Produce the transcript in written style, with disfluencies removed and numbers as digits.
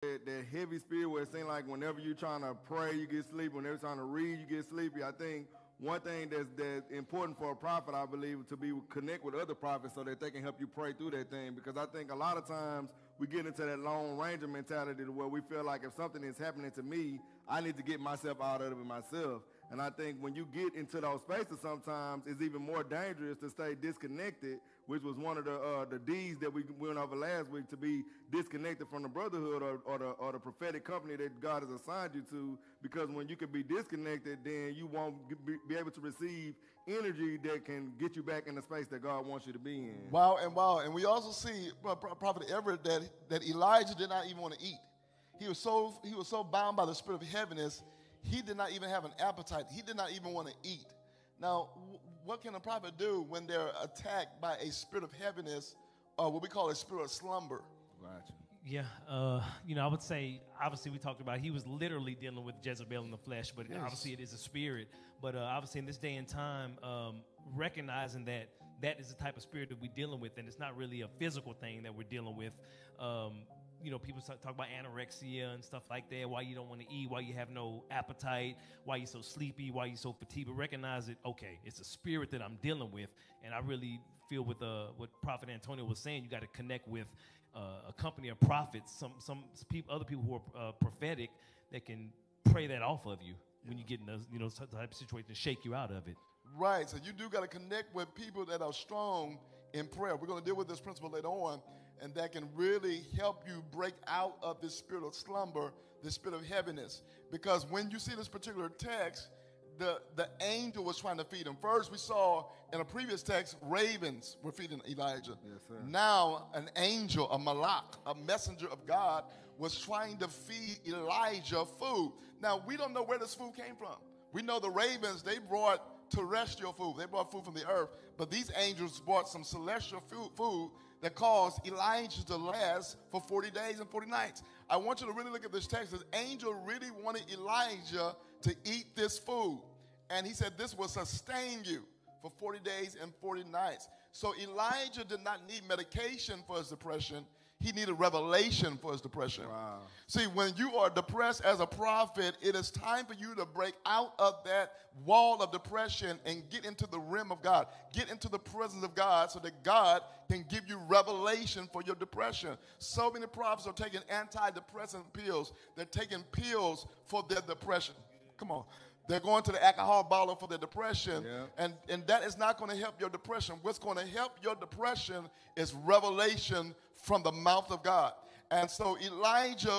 that heavy spirit where it seems like whenever you're trying to pray, you get sleepy. Whenever you're trying to read, you get sleepy. I think one thing that's important for a prophet, I believe, to be connect with other prophets so that they can help you pray through that thing. Because I think a lot of times we get into that Lone Ranger mentality to where we feel like if something is happening to me, I need to get myself out of it myself. And I think when you get into those spaces, sometimes it's even more dangerous to stay disconnected, which was one of the D's that we went over last week, to be disconnected from the brotherhood or the prophetic company that God has assigned you to. Because when you can be disconnected, then you won't be able to receive energy that can get you back in the space that God wants you to be in. Wow. And we also see, Prophet Everett, that Elijah did not even want to eat. He was so bound by the spirit of heaviness, he did not even have an appetite. He did not even want to eat. Now, what can a prophet do when they're attacked by a spirit of heaviness, or what we call a spirit of slumber? Gotcha. Yeah, I would say, obviously we talked about he was literally dealing with Jezebel in the flesh, but obviously it is a spirit. But obviously in this day and time, recognizing that is the type of spirit that we're dealing with, and it's not really a physical thing that we're dealing with. People talk about anorexia and stuff like that, why you don't want to eat, why you have no appetite, why you're so sleepy, why you're so fatigued. But recognize it, okay, it's a spirit that I'm dealing with. And I really feel with what Prophet Antonio was saying, you got to connect with a company of prophets, some people, other people who are prophetic that can pray that off of you when you get in those type of situation to shake you out of it. Right, so you do got to connect with people that are strong in prayer. We're going to deal with this principle later on, and that can really help you break out of this spirit of slumber, this spirit of heaviness. Because when you see this particular text, the angel was trying to feed him. First, we saw in a previous text, ravens were feeding Elijah. Yes, sir. Now, an angel, a malak, a messenger of God, was trying to feed Elijah food. Now, we don't know where this food came from. We know the ravens, they brought terrestrial food. They brought food from the earth. But these angels brought some celestial food that caused Elijah to last for 40 days and 40 nights. I want you to really look at this text. This angel really wanted Elijah to eat this food. And he said this will sustain you for 40 days and 40 nights. So Elijah did not need medication for his depression. He needed revelation for his depression. Wow. See, when you are depressed as a prophet, it is time for you to break out of that wall of depression and get into the realm of God. Get into the presence of God so that God can give you revelation for your depression. So many prophets are taking antidepressant pills. They're taking pills for their depression. Come on. They're going to the alcohol bottle for their depression, and that is not going to help your depression. What's going to help your depression is revelation from the mouth of God. And so Elijah